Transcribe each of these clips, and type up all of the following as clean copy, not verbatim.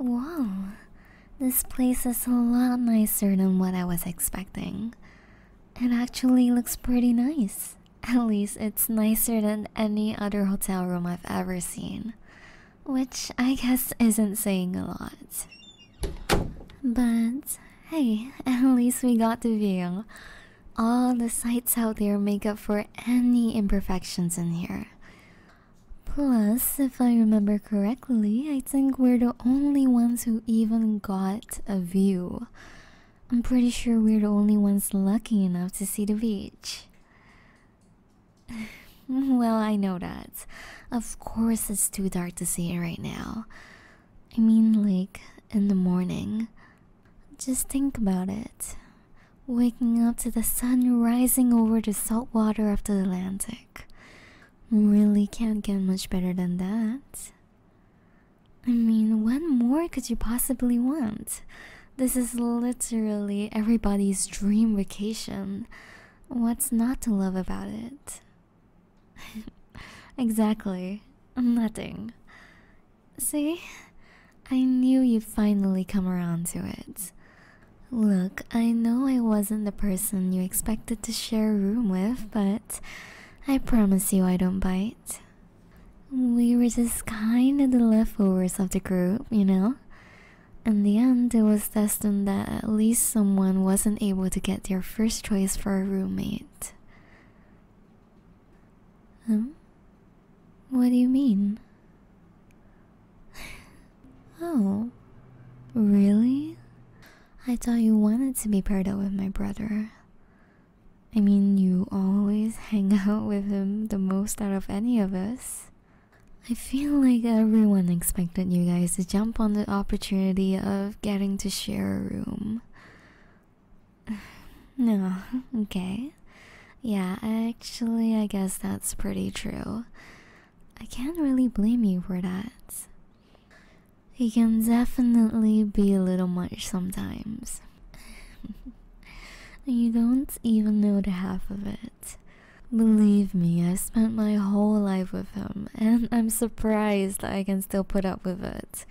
Wow, this place is a lot nicer than what I was expecting. It actually looks pretty nice. At least it's nicer than any other hotel room I've ever seen. Which I guess isn't saying a lot. But hey, at least we got the view. All the sights out there make up for any imperfections in here. Plus, if I remember correctly, I think we're the only ones who even got a view. I'm pretty sure we're the only ones lucky enough to see the beach. Well, I know that. Of course it's too dark to see it right now. I mean, like, in the morning. Just think about it. Waking up to the sun rising over the salt water of the Atlantic. Really can't get much better than that. I mean, what more could you possibly want? This is literally everybody's dream vacation. What's not to love about it? Exactly. Nothing. See? I knew you'd finally come around to it. Look, I know I wasn't the person you expected to share a room with, but I promise you I don't bite. We were just kinda the leftovers of the group, you know? In the end, it was destined that at least someone wasn't able to get their first choice for a roommate. Huh? What do you mean? Oh, really? I thought you wanted to be paired up with my brother. I mean, you always hang out with him the most out of any of us. I feel like everyone expected you guys to jump on the opportunity of getting to share a room. No, okay. Yeah, actually, I guess that's pretty true. I can't really blame you for that. It can definitely be a little much sometimes. You don't even know the half of it. Believe me, I've spent my whole life with him, and I'm surprised I can still put up with it.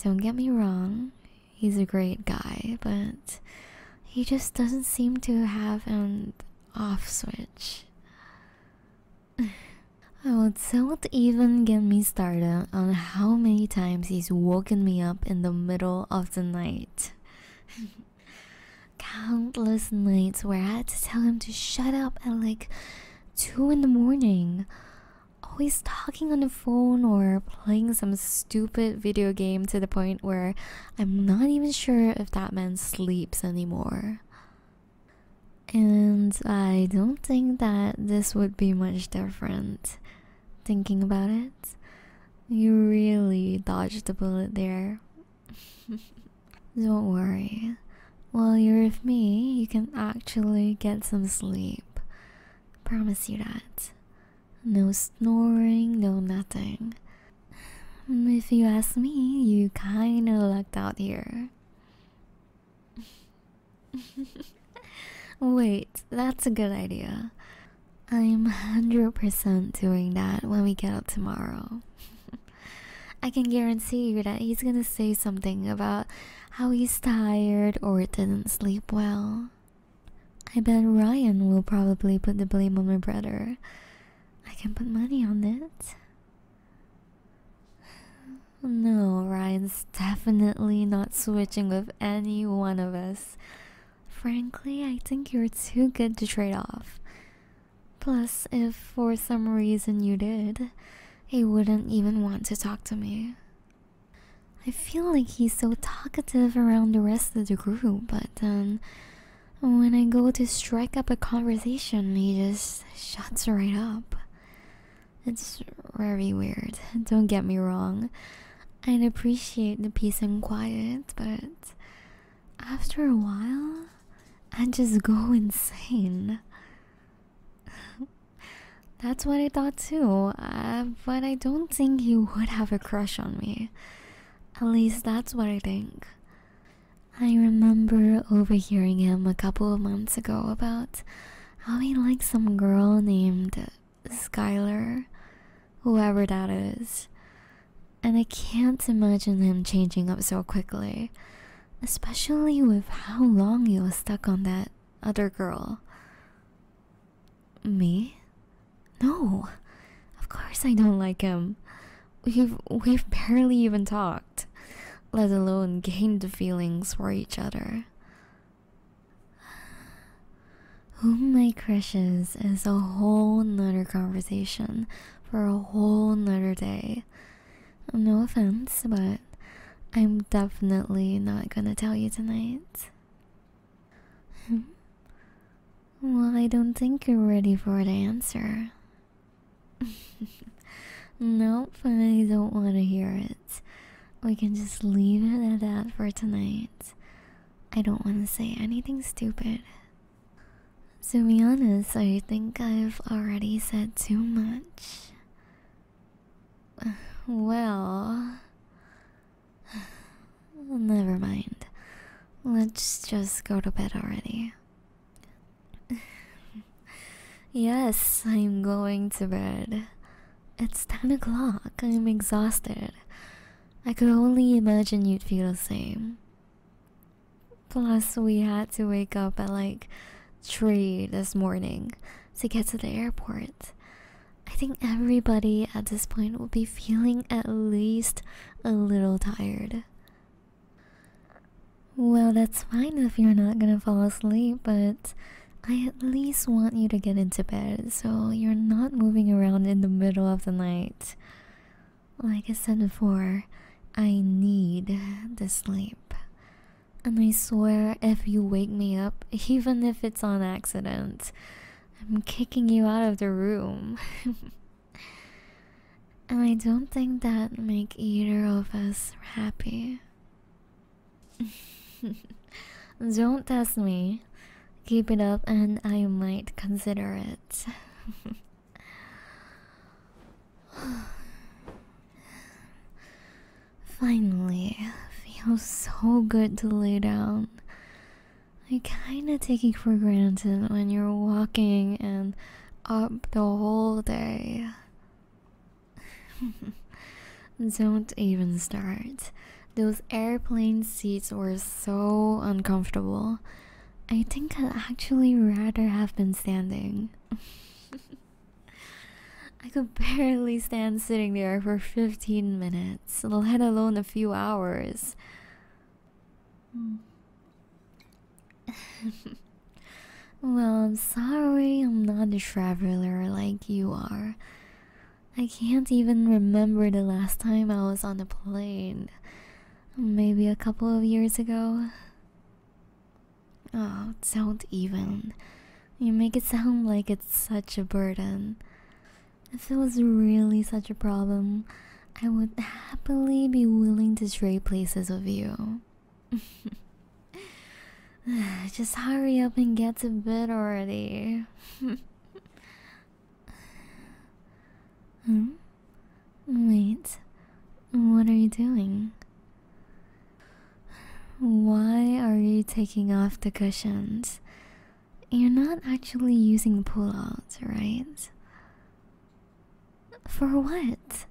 Don't get me wrong, he's a great guy, but he just doesn't seem to have an off switch. Oh, don't even get me started on how many times he's woken me up in the middle of the night. Countless nights where I had to tell him to shut up at like 2 in the morning. Always talking on the phone or playing some stupid video game to the point where I'm not even sure if that man sleeps anymore. And I don't think that this would be much different. Thinking about it, you really dodged the bullet there. Don't worry. While you're with me, you can actually get some sleep. Promise you that. No snoring, no nothing. If you ask me, you kinda lucked out here. Wait, that's a good idea. I'm 100% doing that when we get up tomorrow. I can guarantee you that he's gonna say something about how he's tired or didn't sleep well. I bet Ryan will probably put the blame on my brother. I can put money on it. No, Ryan's definitely not switching with any one of us. Frankly, I think you're too good to trade off. Plus, if for some reason you did, he wouldn't even want to talk to me. I feel like he's so talkative around the rest of the group, but then when I go to strike up a conversation, he just shuts right up. It's very weird, don't get me wrong. I'd appreciate the peace and quiet, but after a while, I'd just go insane. That's what I thought too, but I don't think he would have a crush on me. At least that's what I think. I remember overhearing him a couple of months ago about how he liked some girl named Skylar, whoever that is. And I can't imagine him changing up so quickly, especially with how long he was stuck on that other girl. Me? No, of course I don't like him. We've barely even talked, let alone gained the feelings for each other. Who my crush is a whole nother conversation for a whole nother day. No offense, but I'm definitely not gonna tell you tonight. Well, I don't think you're ready for the answer. Nope, I don't want to hear it. We can just leave it at that for tonight. I don't want to say anything stupid. To be honest, I think I've already said too much. Well, never mind. Let's just go to bed already. Yes, I'm going to bed. It's 10 o'clock. I'm exhausted. I could only imagine you'd feel the same. Plus, we had to wake up at like 3 this morning to get to the airport. I think everybody at this point will be feeling at least a little tired. Well, that's fine if you're not gonna fall asleep, but I at least want you to get into bed so you're not moving around in the middle of the night. Like I said before, I need the sleep. And I swear, if you wake me up, even if it's on accident, I'm kicking you out of the room. And I don't think that make either of us happy. Don't test me. Keep it up and I might consider it. Finally, feels so good to lay down. I kinda take it for granted when you're walking and up the whole day. Don't even start. Those airplane seats were so uncomfortable. I think I'd actually rather have been standing. I could barely stand sitting there for 15 minutes, let alone a few hours. Well, I'm sorry I'm not a traveler like you are. I can't even remember the last time I was on a plane. Maybe a couple of years ago. Oh, don't even. You make it sound like it's such a burden. If it was really such a problem, I would happily be willing to trade places with you. Just hurry up and get to bed already. Wait, what are you doing? Why are you taking off the cushions? You're not actually using pull-outs, right? For what?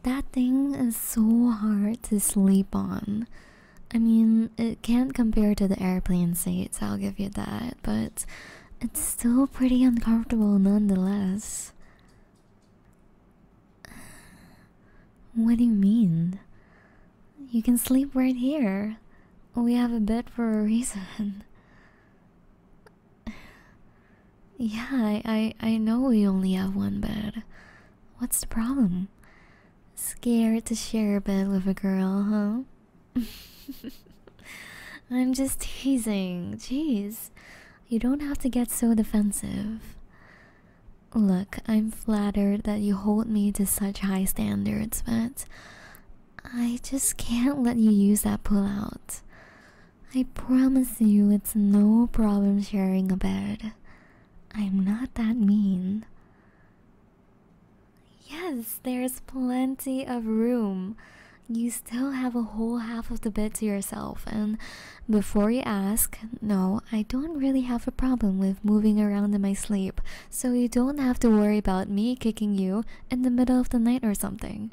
That thing is so hard to sleep on. I mean, it can't compare to the airplane seats, I'll give you that, but it's still pretty uncomfortable nonetheless. What do you mean? You can sleep right here. We have a bed for a reason. Yeah, I know we only have one bed. What's the problem? Scared to share a bed with a girl, huh? I'm just teasing. Jeez, you don't have to get so defensive. Look, I'm flattered that you hold me to such high standards, but I just can't let you use that pull-out. I promise you it's no problem sharing a bed. I'm not that mean. Yes, there's plenty of room. You still have a whole half of the bed to yourself, and before you ask, no, I don't really have a problem with moving around in my sleep, so you don't have to worry about me kicking you in the middle of the night or something.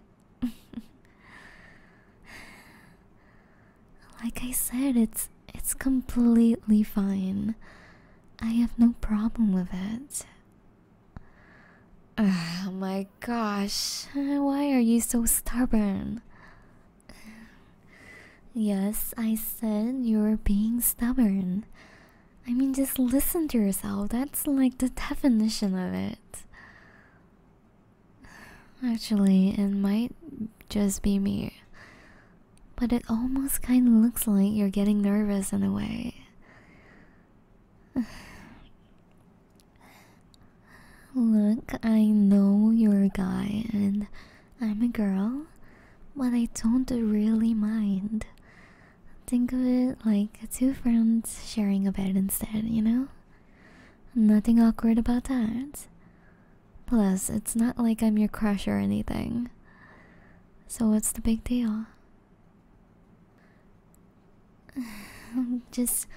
Like I said, it's completely fine. I have no problem with it. Oh my gosh, why are you so stubborn? Yes, I said you're being stubborn. I mean, just listen to yourself. That's like the definition of it. Actually, it might just be me. But it almost kind of looks like you're getting nervous in a way. Look, I know you're a guy and I'm a girl, but I don't really mind. Think of it like two friends sharing a bed instead, you know? Nothing awkward about that. Plus, it's not like I'm your crush or anything. So what's the big deal? Just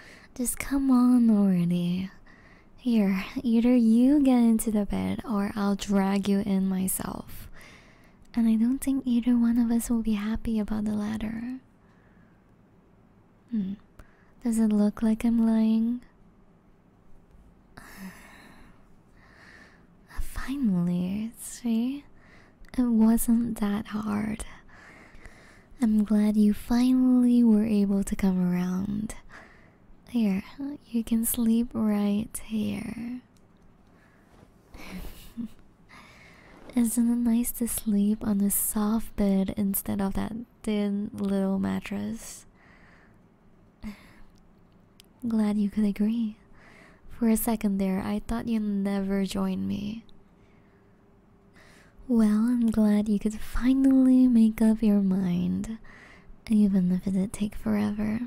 come on already. Here, either you get into the bed or I'll drag you in myself. And I don't think either one of us will be happy about the latter. Does it look like I'm lying? Finally, see? It wasn't that hard. I'm glad you finally were able to come around. Here, you can sleep right here. Isn't it nice to sleep on a soft bed instead of that thin little mattress? Glad you could agree. For a second there, I thought you'd never join me. Well, I'm glad you could finally make up your mind, even if it did take forever.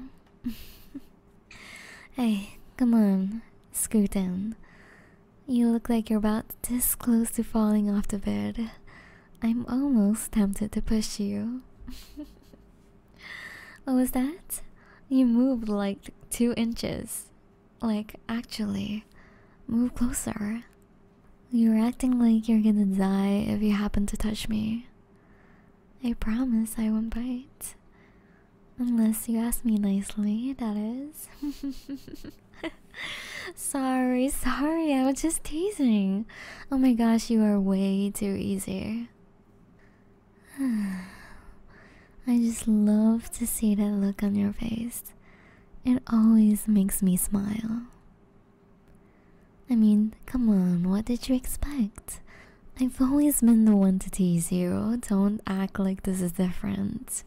Hey, come on, scoot in. You look like you're about this close to falling off the bed. I'm almost tempted to push you. What was that? You moved like 2 inches. Like, actually, move closer. You're acting like you're gonna die if you happen to touch me. I promise I won't bite. Unless you ask me nicely, that is. Sorry, I was just teasing. Oh my gosh, you are way too easy. I just love to see that look on your face. It always makes me smile. I mean, come on, what did you expect? I've always been the one to tease you. Don't act like this is different.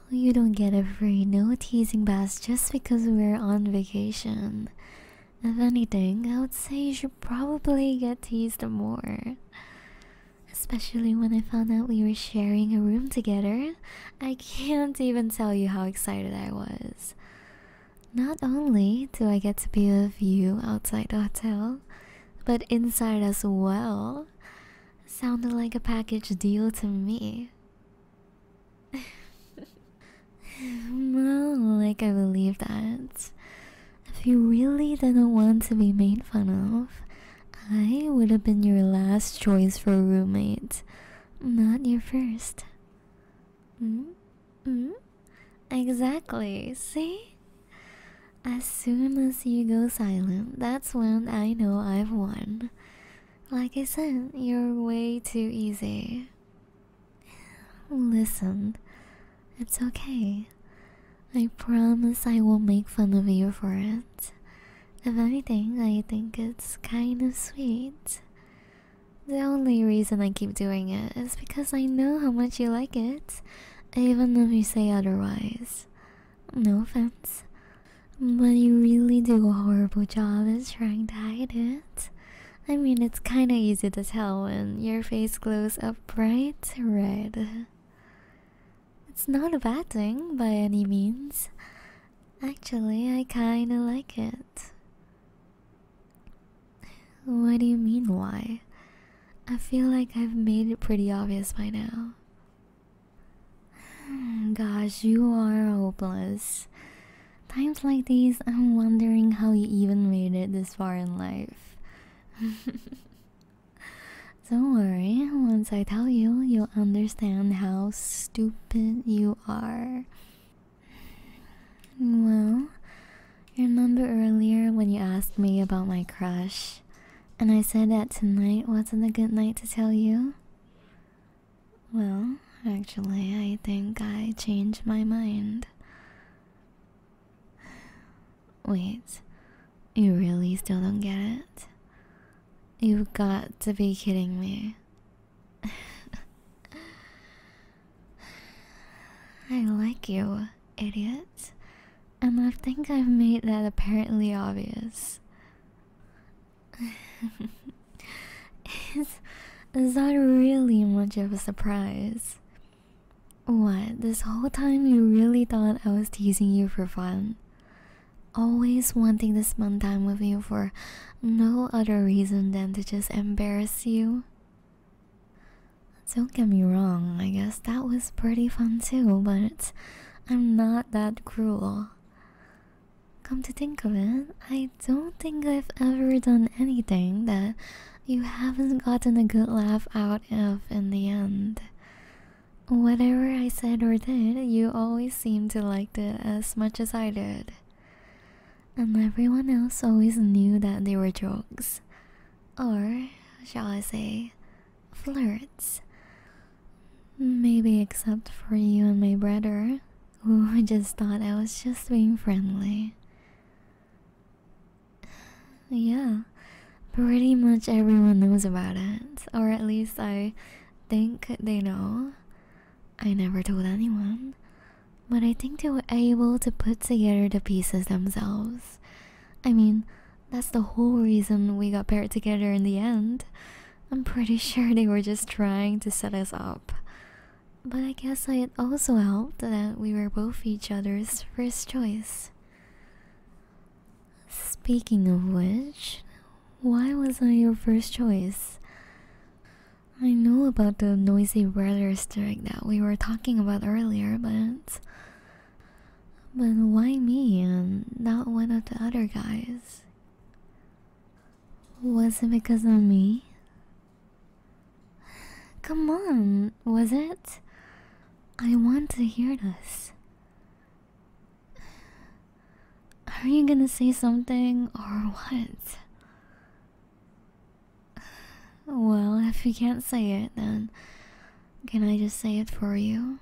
You don't get a free no teasing pass just because we're on vacation. If anything, I would say you should probably get teased more. Especially when I found out we were sharing a room together. I can't even tell you how excited I was. Not only do I get to be with you outside the hotel, but inside as well. Sounded like a package deal to me. Well, like I believe that. If you really didn't want to be made fun of, I would have been your last choice for a roommate, not your first. Exactly, see? As soon as you go silent, that's when I know I've won. Like I said, you're way too easy. Listen, it's okay. I promise I won't make fun of you for it. If anything, I think it's kind of sweet. The only reason I keep doing it is because I know how much you like it, even if you say otherwise. No offense. But you really do a horrible job at trying to hide it. I mean, it's kinda easy to tell when your face glows up bright red. It's not a bad thing by any means. Actually, I kinda like it. What do you mean, why? I feel like I've made it pretty obvious by now. Gosh, you are hopeless. Times like these, I'm wondering how you even made it this far in life. Don't worry, once I tell you, you'll understand how stupid you are. Well, remember earlier when you asked me about my crush, and I said that tonight wasn't a good night to tell you? Well, actually, I think I changed my mind. Wait, you really still don't get it? You've got to be kidding me. I like you, idiot. And I think I've made that apparently obvious. is that really much of a surprise? What, this whole time you really thought I was teasing you for fun? Always wanting to spend time with you for no other reason than to just embarrass you? Don't get me wrong, I guess that was pretty fun too, but I'm not that cruel. Come to think of it, I don't think I've ever done anything that you haven't gotten a good laugh out of in the end. Whatever I said or did, you always seemed to like it as much as I did. And everyone else always knew that they were jokes. Or, shall I say, flirts. Maybe except for you and my brother, who just thought I was just being friendly. Yeah, pretty much everyone knows about it, or at least I think they know. I never told anyone, but I think they were able to put together the pieces themselves. I mean, that's the whole reason we got paired together in the end. I'm pretty sure they were just trying to set us up. But I guess it also helped that we were both each other's first choice. Speaking of which, why was I your first choice? I know about the noisy brother streak that we were talking about earlier, but why me and not one of the other guys? Was it because of me? Come on, was it? I want to hear this. Are you gonna say something or what? Well, if you can't say it, then can I just say it for you?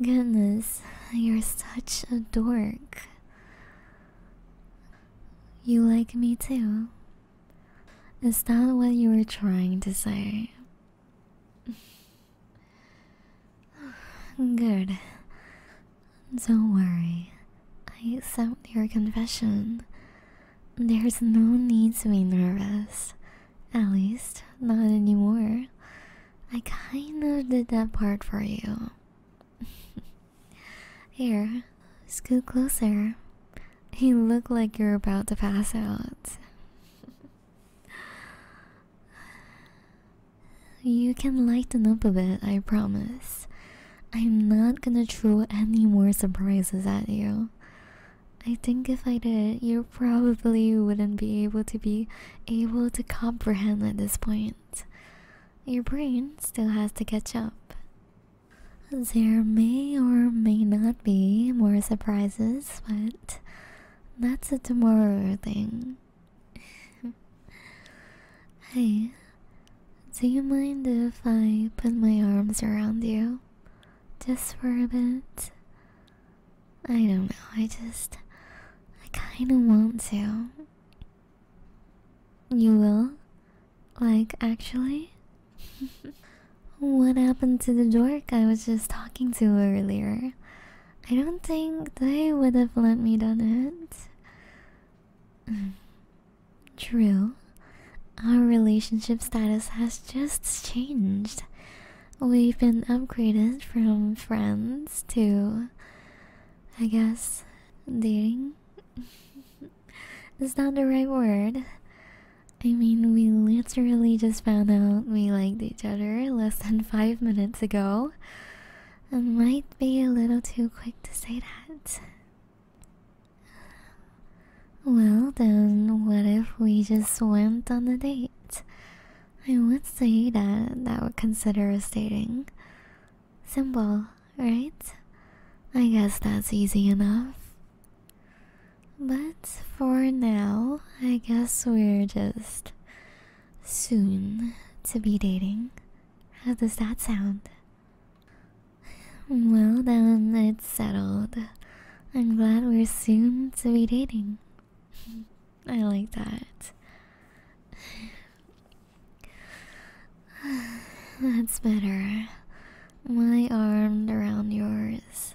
Goodness, you're such a dork. You like me too? Is that what you were trying to say? Good. Don't worry. I accept your confession. There's no need to be nervous. At least, not anymore. I kind of did that part for you. Here, scoot closer. You look like you're about to pass out. You can lighten up a bit, I promise. I'm not gonna throw any more surprises at you. I think if I did, you probably wouldn't be able to comprehend at this point. Your brain still has to catch up. There may or may not be more surprises, but that's a tomorrow thing. Hey, do you mind if I put my arms around you? Just for a bit? I don't know, I kinda want to. You will? Like, actually? What happened to the dork I was just talking to earlier? I don't think they would have let me done it. True. Our relationship status has just changed. We've been upgraded from friends to, I guess, dating? Is that the right word? I mean, we literally just found out we liked each other less than 5 minutes ago. It might be a little too quick to say that. Well, then what if we just went on a date? I would say that would consider us dating. Simple, right? I guess that's easy enough. But for now, I guess we're just soon to be dating. How does that sound? Well, then it's settled. I'm glad we're soon to be dating. I like that. That's better. My arm around yours.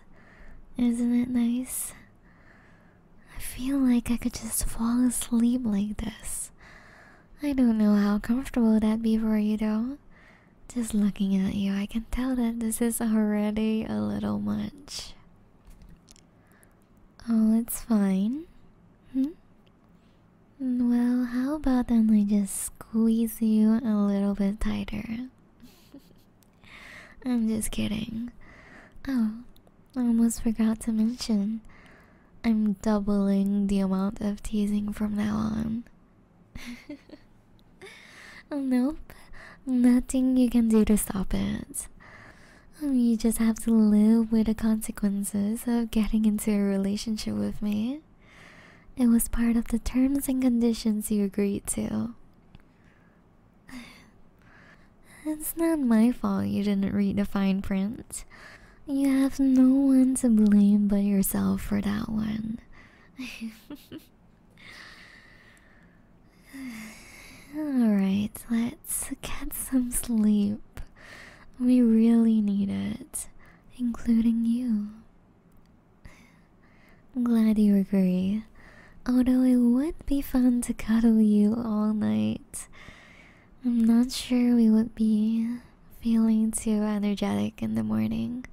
Isn't it nice? I feel like I could just fall asleep like this. I don't know how comfortable that'd be for you though. Just looking at you, I can tell that this is already a little much. Oh, it's fine. Hmm? Well, how about then I just squeeze you a little bit tighter? I'm just kidding. Oh, I almost forgot to mention. I'm doubling the amount of teasing from now on. Oh, nope. Nothing you can do to stop it. You just have to live with the consequences of getting into a relationship with me. It was part of the terms and conditions you agreed to. It's not my fault you didn't read the fine print. You have no one to blame but yourself for that one. Alright, let's get some sleep. We really need it, including you. I'm glad you agree. Although it would be fun to cuddle you all night, I'm not sure we would be feeling too energetic in the morning.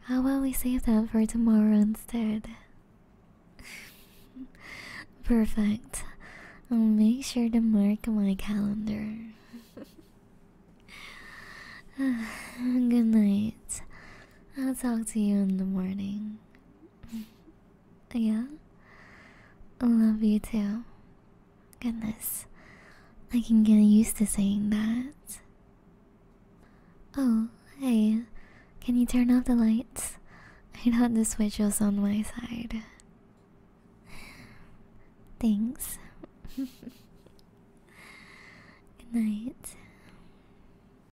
How about we save that for tomorrow instead? Perfect. I'll make sure to mark my calendar. Good night. I'll talk to you in the morning. Yeah? I love you too. Goodness. I can get used to saying that. Oh, hey. Can you turn off the lights? I thought the switch was on my side. Thanks. Good night.